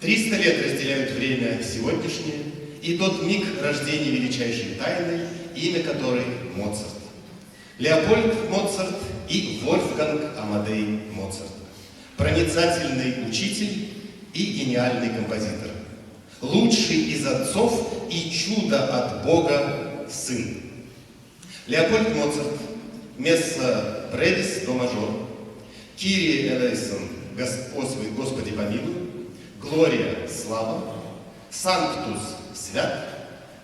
300 лет разделяют время сегодняшнее и тот миг рождения величайшей тайны, имя которой Моцарт. Леопольд Моцарт и Вольфганг Амадей Моцарт. Проницательный учитель и гениальный композитор. Лучший из отцов и чудо от Бога сын. Леопольд Моцарт. Месса бревис до мажор. Кирии элейсон, Господи помилуй. Глория слава. Санктус свят.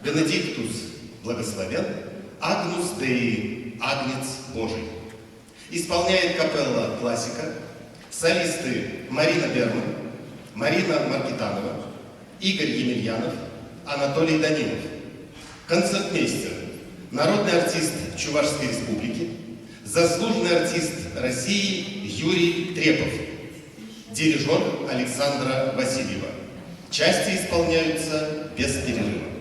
Бенедиктус благословен. Агнус Деи, Агнец Божий. Исполняет капелла классика. Солисты Марина Берман, Марина Маркитанова, Игорь Емельянов, Анатолий Данилов. Концертмейстер, народный артист Чувашской республики, заслуженный артист России Юрий Трепов, дирижер Александра Васильева. Части исполняются без перерыва.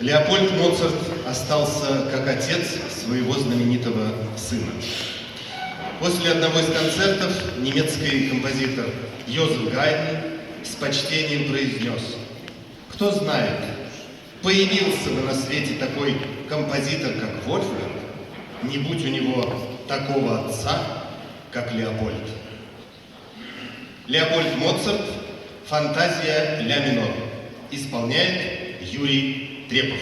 Леопольд Моцарт остался как отец своего знаменитого сына. После одного из концертов немецкий композитор Йозеф Гайдн с почтением произнес: «Кто знает, появился бы на свете такой композитор, как Вольфганг, не будь у него такого отца, как Леопольд». Леопольд Моцарт, фантазия ля минор. Исполняет Юрий Трепов.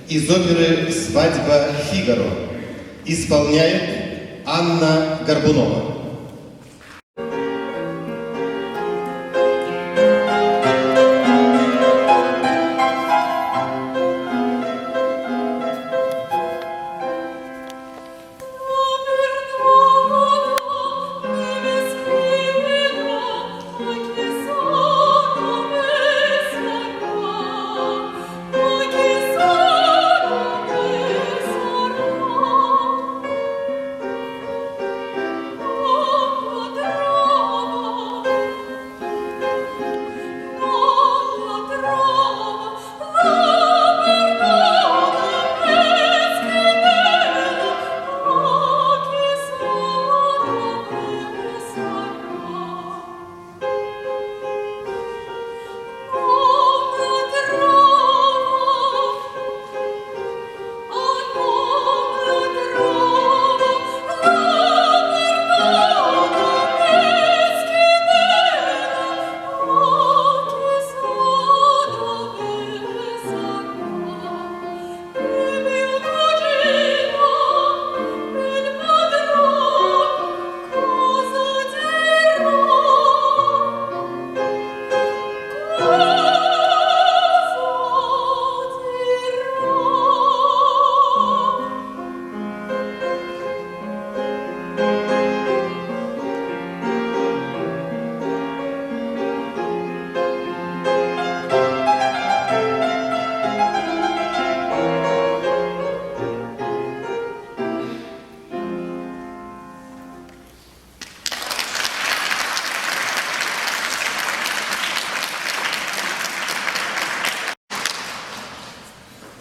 Из оперы «Свадьба Фигаро» исполняет Анна Горбунова. Oh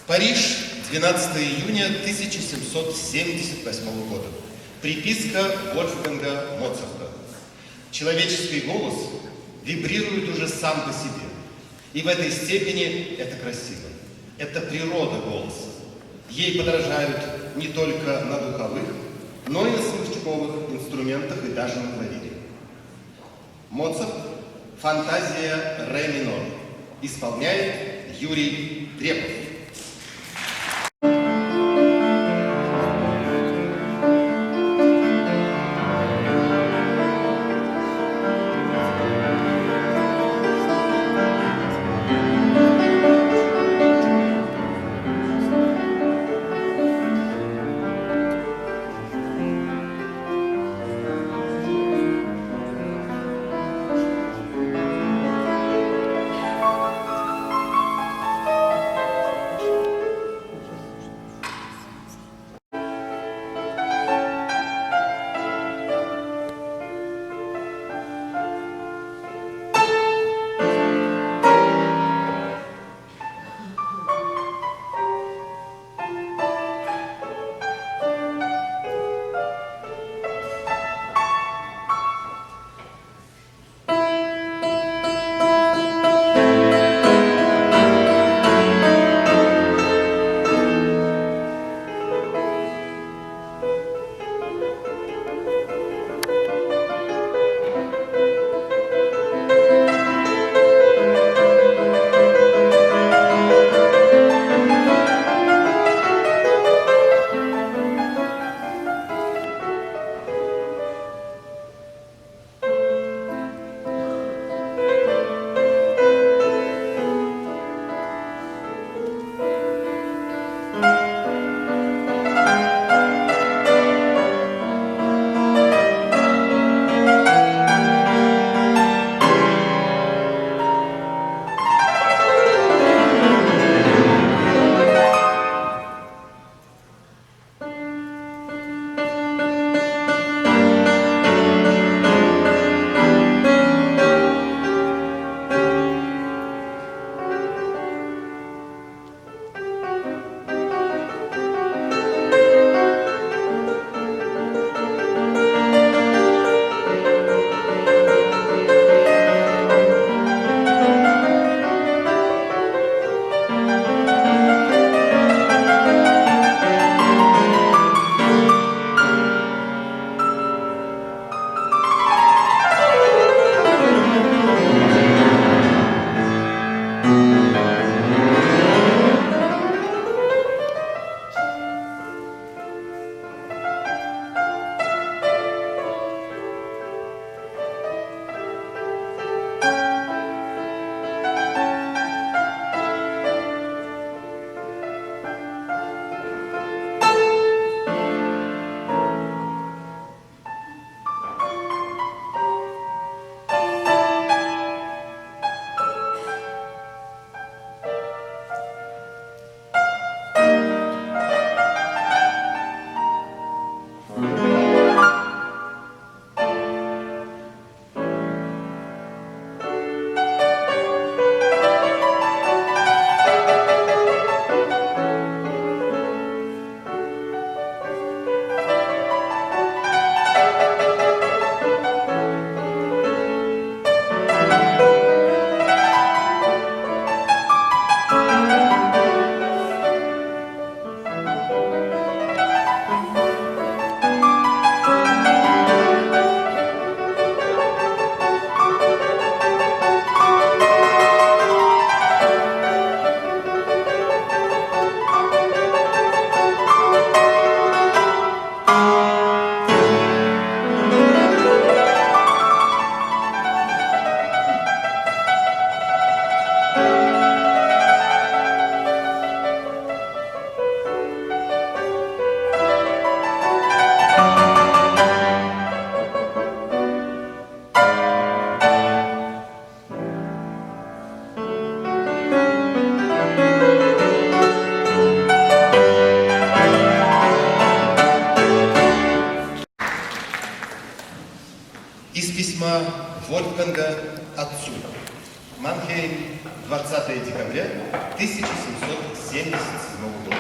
Париж, 12 июня 1778 года. Приписка Вольфганга Моцарта. Человеческий голос вибрирует уже сам по себе. И в этой степени это красиво. Это природа голоса. Ей подражают не только на духовых, но и на смычковых инструментах и даже на клавире. Моцарт «Фантазия ре минор» исполняет Юрий Трепов. письма Вольфганга отцу. Манхейм, 20 декабря 1770 1777 года.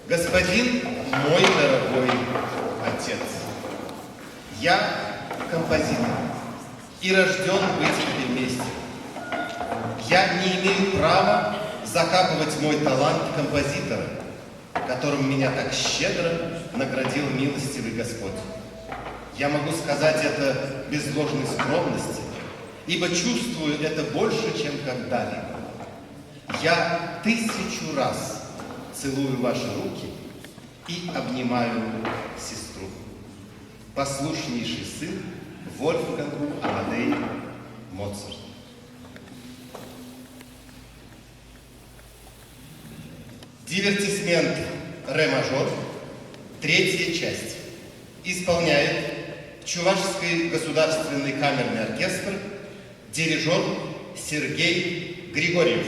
Господин мой дорогой отец, я композитор и рожден быть вместе. Я не имею права закапывать мой талант композитора, которым меня так щедро наградил милостивый Господь. Я могу сказать это без ложной скромности, ибо чувствую это больше, чем когда-либо. Я 1000 раз целую ваши руки и обнимаю сестру. Послушнейший сын Вольфганг Амадей Моцарт. Дивертисмент ре мажор, 3-я часть. Исполняет Чувашский государственный камерный оркестр, дирижер Сергей Григорьев.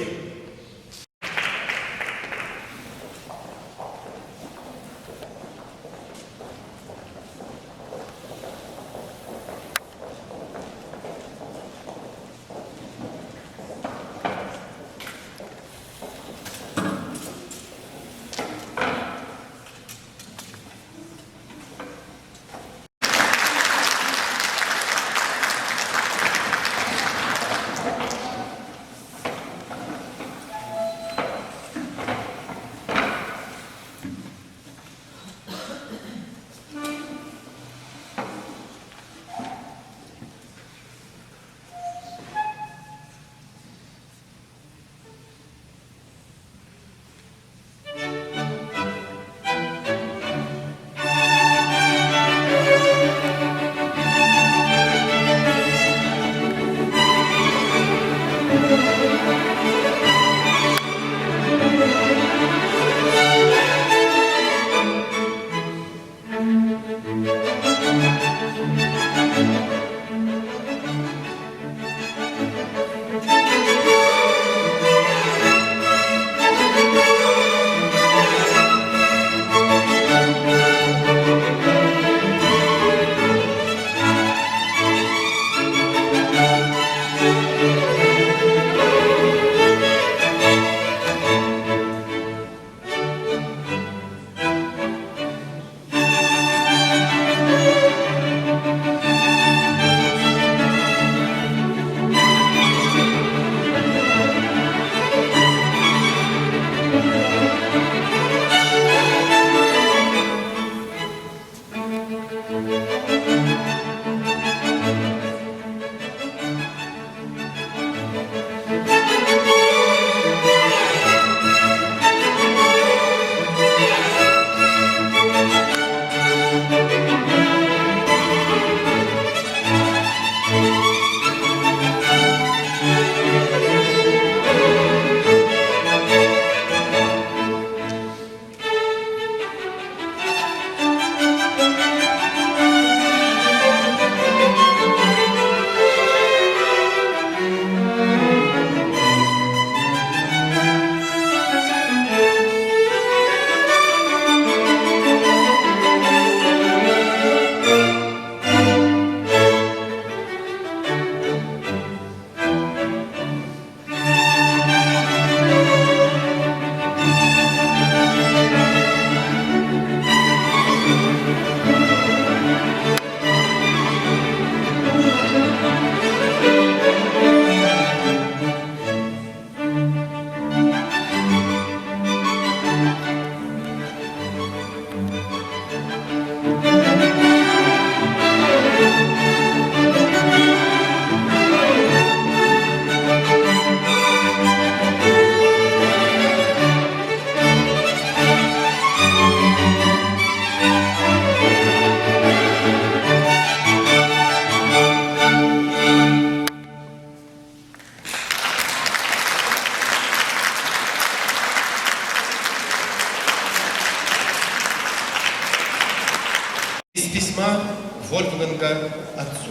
Из письма Вольфганга отцу.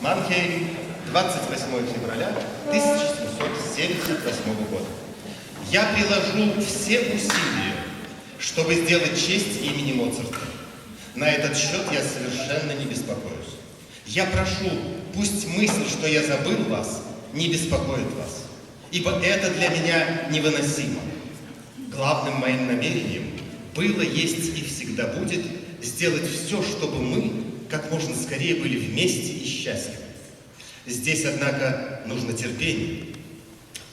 Манхейм, 28 февраля 1778 года. Я приложу все усилия, чтобы сделать честь имени Моцарта. На этот счет я совершенно не беспокоюсь. Я прошу, пусть мысль, что я забыл вас, не беспокоит вас, ибо это для меня невыносимо. Главным моим намерением было, есть и всегда будет сделать все, чтобы мы как можно скорее были вместе и счастливы. Здесь, однако, нужно терпение.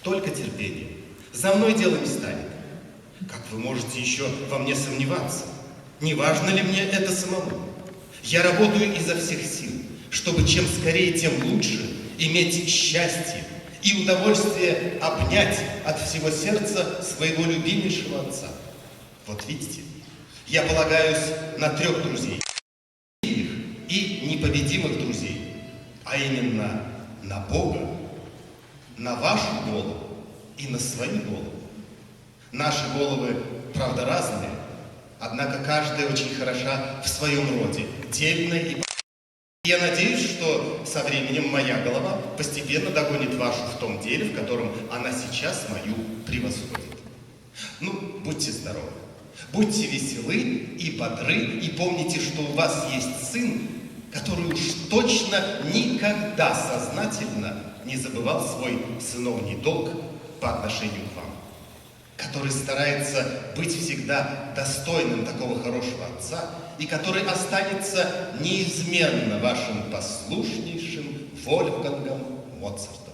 Только терпение. За мной дело не станет. Как вы можете еще во мне сомневаться? Не важно ли мне это самому? Я работаю изо всех сил, чтобы чем скорее, тем лучше иметь счастье и удовольствие обнять от всего сердца своего любимейшего отца. Вот видите, я полагаюсь на 3 друзей, и непобедимых друзей, а именно на Бога, на вашу голову и на свою голову. Наши головы, правда, разные, однако каждая очень хороша в своем роде, дельная и... Я надеюсь, что со временем моя голова постепенно догонит вашу в том деле, в котором она сейчас мою превосходит. Ну, будьте здоровы, будьте веселы и бодры, и помните, что у вас есть сын, который уж точно никогда сознательно не забывал свой сыновний долг по отношению к вам, который старается быть всегда достойным такого хорошего отца и который останется неизменно вашим послушнейшим Вольфгангом Моцартом.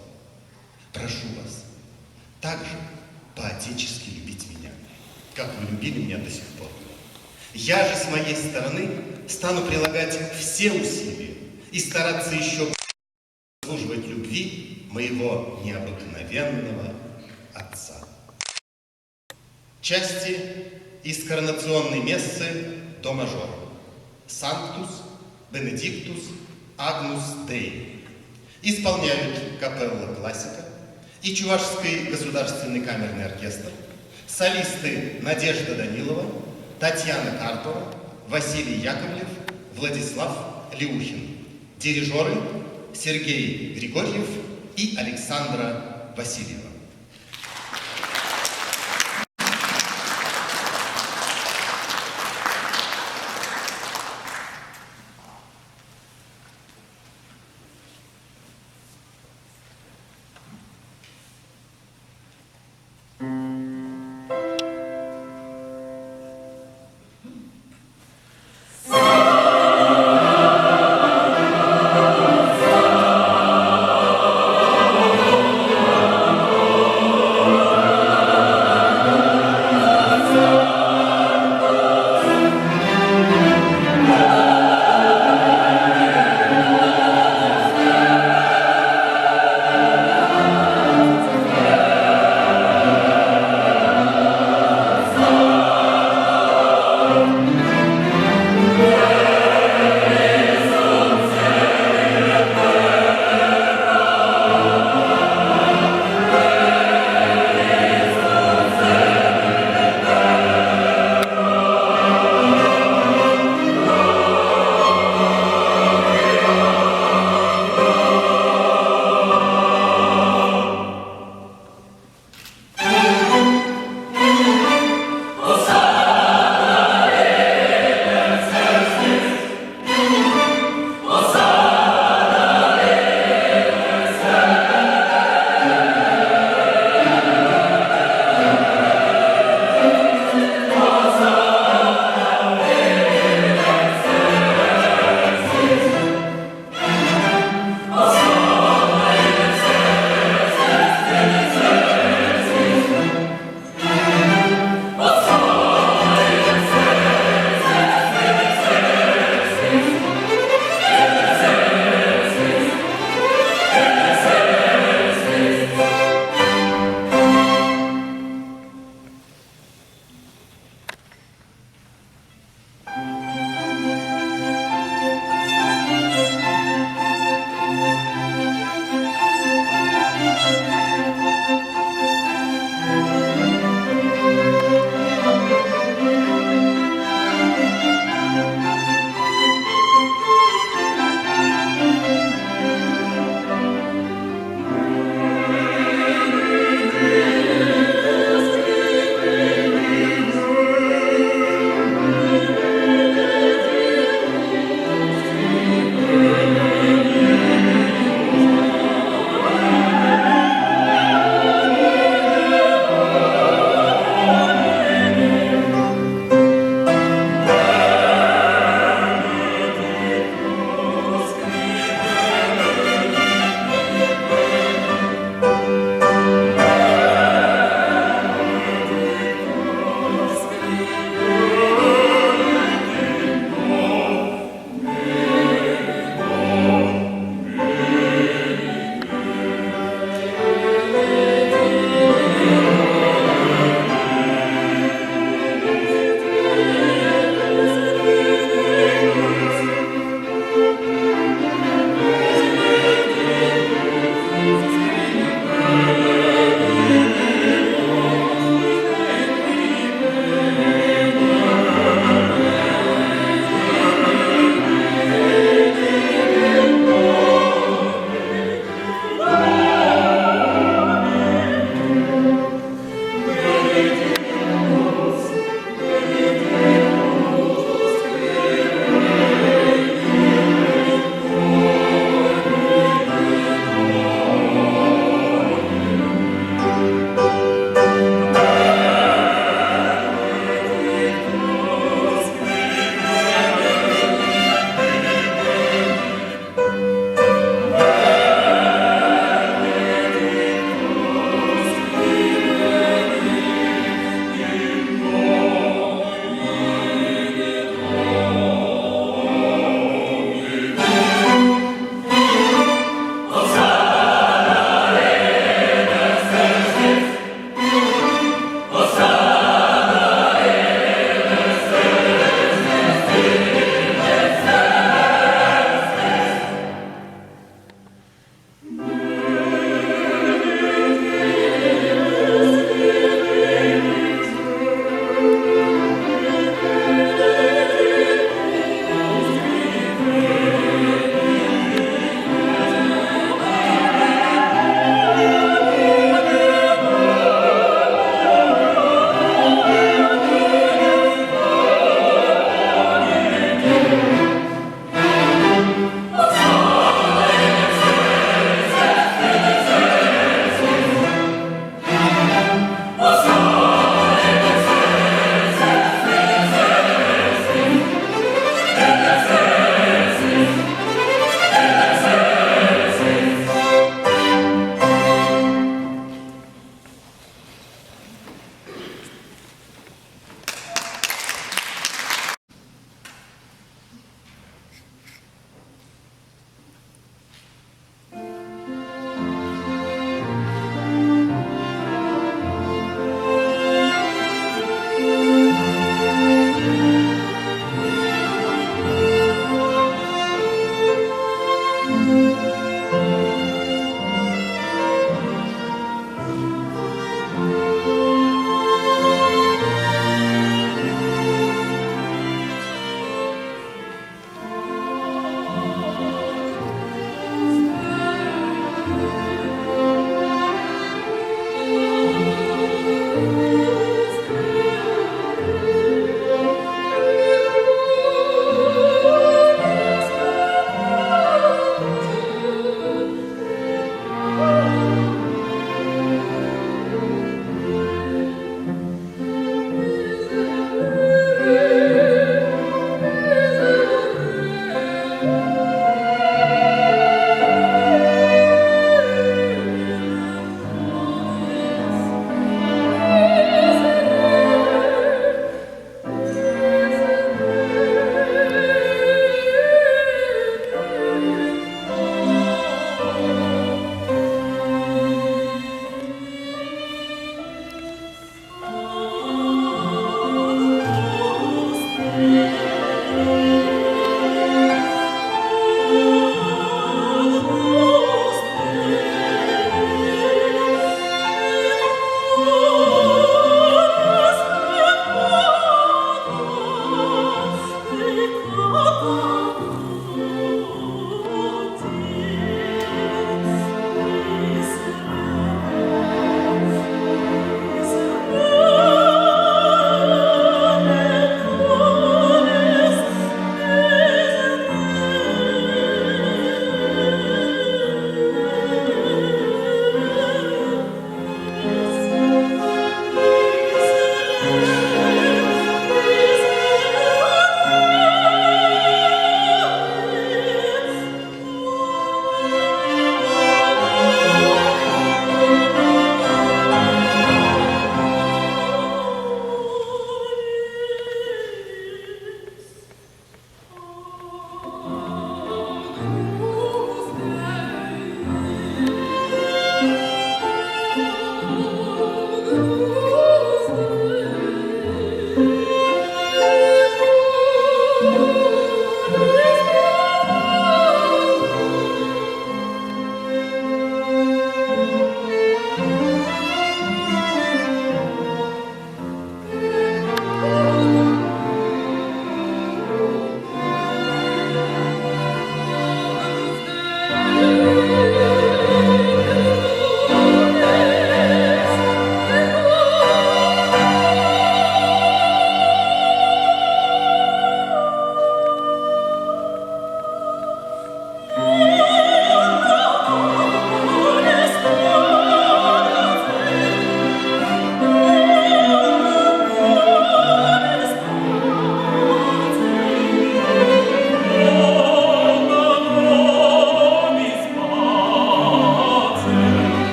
Прошу вас также по-отечески любить меня, как вы любили меня до сих пор. Я же с моей стороны стану прилагать все усилия и стараться еще заслуживать любви моего необыкновенного отца. Части из коронационной мессы до мажора. Санктус, Бенедиктус, Агнус Дей. Исполняют капелла классика и Чувашский государственный камерный оркестр, солисты Надежда Данилова, Татьяна Карпова, Василий Яковлев, Владислав Леухин. Дирижеры Сергей Григорьев и Александра Васильева.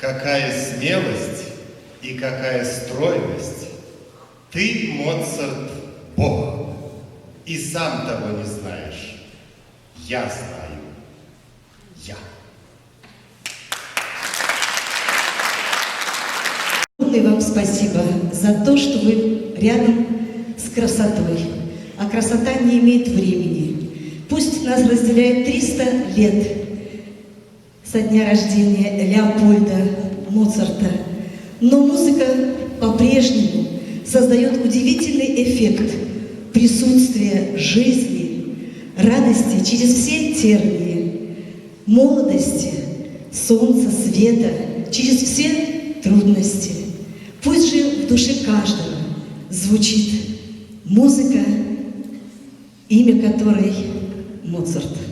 Какая смелость и какая стройность! Ты, Моцарт, Бог, и сам того не знаешь. Я знаю. Я. Огромное вам спасибо за то, что вы рядом с красотой. А красота не имеет времени. Пусть нас разделяет 300 лет со дня рождения Леопольда Моцарта, но музыка по-прежнему создает удивительный эффект присутствия жизни, радости через все тернии, молодости, солнца, света, через все трудности. Пусть же в душе каждого звучит музыка, имя которой Моцарт.